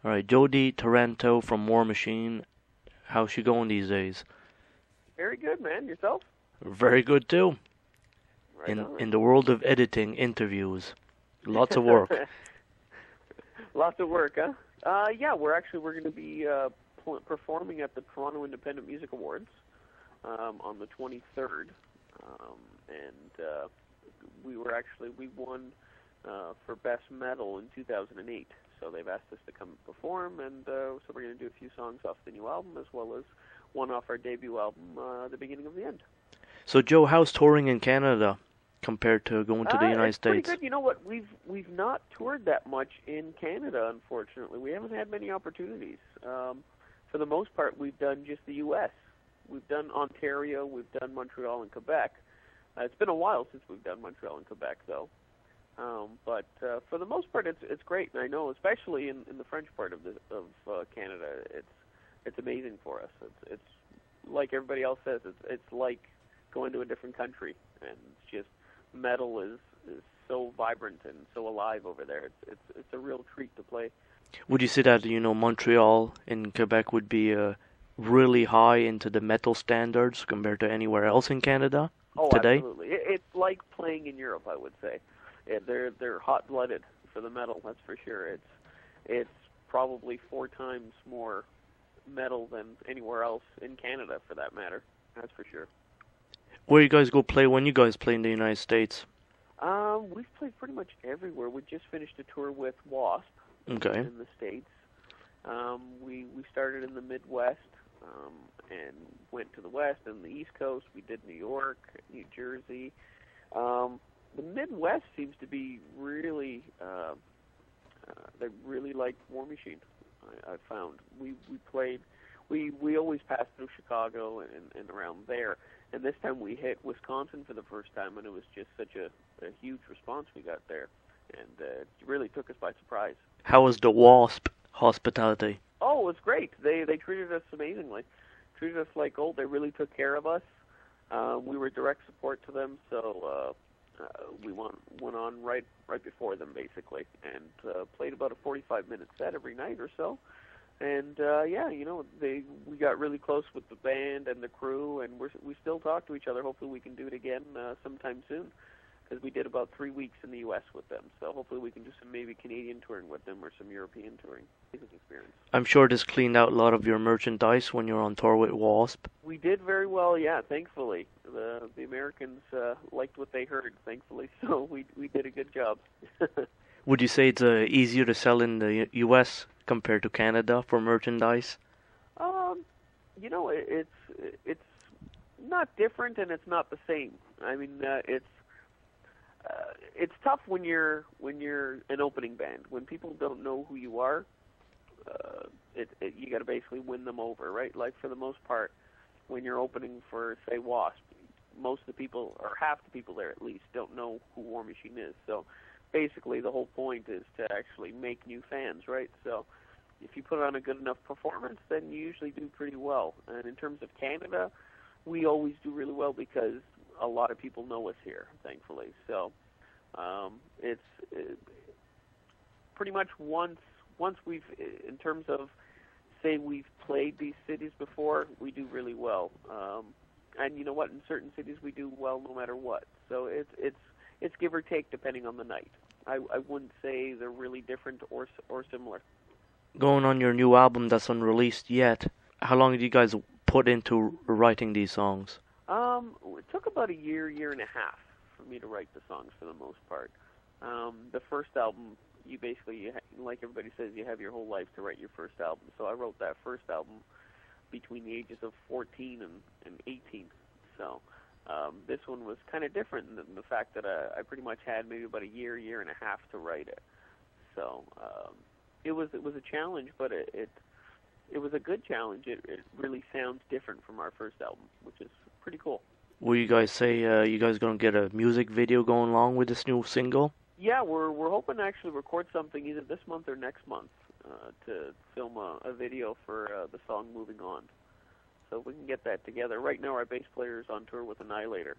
All right, Jody Taranto from Warmachine. How's she going these days? Very good, man. Yourself? Very good too. Right In on. the world of editing interviews, lots of work. Lots of work, huh? Yeah, we're going to be performing at the Toronto Independent Music Awards on the 23rd, and we won for Best Metal in 2008. So they've asked us to come perform, and so we're going to do a few songs off the new album as well as one off our debut album, The Beginning of the End. So Joe, how's touring in Canada compared to going to the United It's pretty States? good. You know what? We've not toured that much in Canada, unfortunately. We haven't had many opportunities. For the most part, we've done just the U.S. We've done Ontario, we've done Montreal and Quebec. It's been a while since we've done Montreal and Quebec, though. But for the most part, it's great. And I know, especially in the French part of Canada, it's amazing for us. It's like everybody else says. It's like going to a different country, and it's just metal is so vibrant and so alive over there. It's a real treat to play. Would you say that, Montreal in Quebec would be really high into the metal standards compared to anywhere else in Canada Oh, today? absolutely. It's like playing in Europe, I would say. They're hot-blooded for the metal, that's for sure. It's probably 4 times more metal than anywhere else in Canada, for that matter. That's for sure. Where you guys go play when you guys play in the United States? We've played pretty much everywhere. We just finished a tour with Wasp Okay. in the States. We started in the Midwest and went to the West and the East Coast. We did New York, New Jersey. The Midwest seems to be really they really like Warmachine. I found we always pass through Chicago and around there, and this time we hit Wisconsin for the first time, and it was just such a huge response we got there, and it really took us by surprise. How was the Wasp hospitality? Oh, it was great. They treated us amazingly. Treated us like gold. They really took care of us. We were direct support to them, so we went on right before them basically, and played about a 45-minute set every night or so. And yeah, we got really close with the band and the crew, and we still talk to each other. Hopefully, we can do it again sometime soon, because we did about 3 weeks in the U.S. with them. So hopefully, we can do some maybe Canadian touring with them or some European touring. Experience. I'm sure this cleaned out a lot of your merchandise when you're on tour with Wasp. We did very well, yeah. Thankfully, the Americans liked what they heard. Thankfully, so we did a good job. Would you say it's easier to sell in the U.S. compared to Canada for merchandise? It's not different and it's not the same. I mean, it's tough when you're an opening band. When people don't know who you are, you got to basically win them over, right? Like for the most part, when you're opening for say Wasp, most of the people, or half the people there at least, don't know who Warmachine is. So basically, the whole point is to actually make new fans, right? So if you put on a good enough performance, then you usually do pretty well. And in terms of Canada, we always do really well because a lot of people know us here, thankfully. So it's pretty much once we've, in terms of, say we've played these cities before, we do really well. And you know what? In certain cities, we do well no matter what. So it's give or take depending on the night. I wouldn't say they're really different or similar. Going on your new album that's unreleased yet, how long did you guys put into writing these songs? It took about a year and a half for me to write the songs for the most part. The first album, you basically, like everybody says, you have your whole life to write your first album. So I wrote that first album between the ages of 14 and 18. So this one was kind of different in the fact that I pretty much had maybe about a year and a half to write it. So it was a challenge, but it was a good challenge. It really sounds different from our first album, which is pretty cool. Will you guys say you guys gonna get a music video going along with this new single? Yeah, we're hoping to actually record something either this month or next month to film a video for the song "Moving On." So we can get that together. Right now, our bass player is on tour with Annihilator,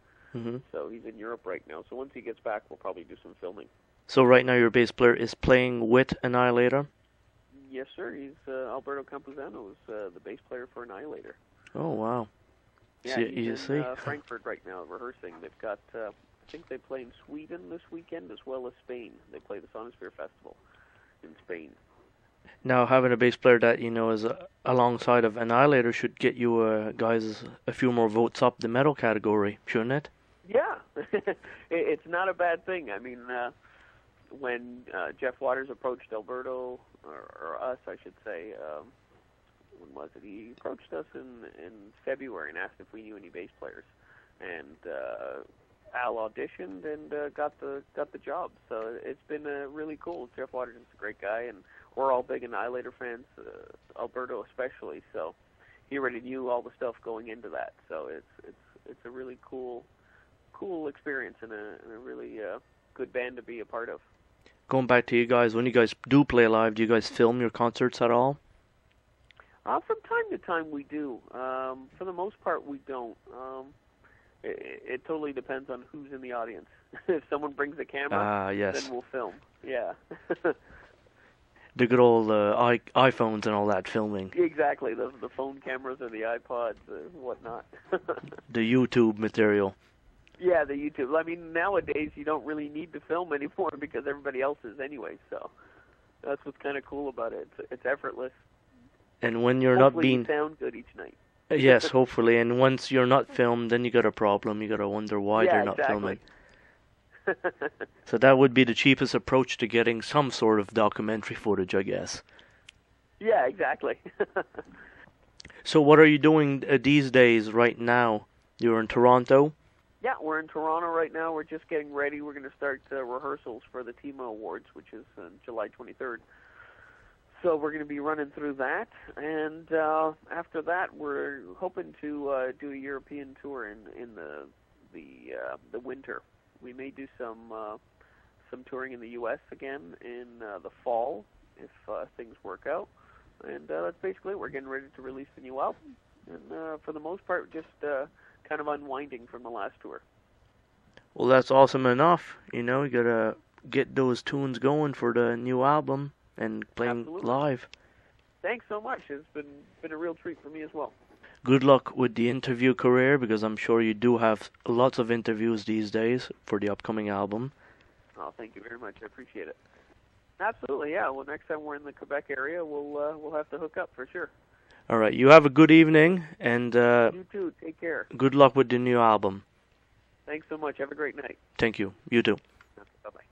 so he's in Europe right now. So once he gets back, we'll probably do some filming. So right now your bass player is playing with Annihilator? Yes, sir. He's Alberto Campuzano's the bass player for Annihilator. Oh, wow. Yeah, See, he's you in see? Frankfurt right now rehearsing. They've got, I think they play in Sweden this weekend as well as Spain. They play the Sonosphere Festival in Spain. Now, having a bass player that, is alongside of Annihilator should get you guys a few more votes up the metal category, shouldn't it? Yeah, it's not a bad thing. I mean, when Jeff Waters approached Alberto, or us, I should say, when was it? He approached us in February and asked if we knew any bass players, and Al auditioned and got the job. So it's been really cool. Jeff Waters is a great guy, and we're all big Annihilator fans, Alberto especially. So he already knew all the stuff going into that. So it's a really cool experience and a really good band to be a part of. Going back to you guys, when you guys do play live, do you guys film your concerts at all? From time to time we do. For the most part we don't. It totally depends on who's in the audience. If someone brings a camera, yes. then we'll film. Yeah. The good old iPhones and all that filming. Exactly, the phone cameras or the iPods or whatnot. The YouTube material. Yeah, the YouTube. I mean, nowadays you don't really need to film anymore because everybody else is anyway, so that's what's kind of cool about it. It's effortless. And when you're Hopefully not being... you sound good each night. Yes, hopefully. And once you're not filmed, then you got a problem. You got to wonder why they're not filming. So that would be the cheapest approach to getting some sort of documentary footage, I guess. Yeah, exactly. So what are you doing these days right now? You're in Toronto? Yeah, we're in Toronto right now. We're just getting ready. We're going to start rehearsals for the TIMA Awards, which is July 23rd. So we're going to be running through that, and after that, we're hoping to do a European tour in the winter. We may do some touring in the U.S. again in the fall if things work out, and that's basically it. We're getting ready to release the new album, and for the most part, just kind of unwinding from the last tour. Well, that's awesome enough. You gotta get those tunes going for the new album and playing Absolutely. live. Thanks so much. It's been a real treat for me as well. Good luck with the interview career, because I'm sure you do have lots of interviews these days for the upcoming album. Oh, thank you very much. I appreciate it. Absolutely, yeah. Well, next time we're in the Quebec area, we'll have to hook up for sure. All right, you have a good evening, and you too. Take care. Good luck with the new album. Thanks so much. Have a great night. Thank you. You too.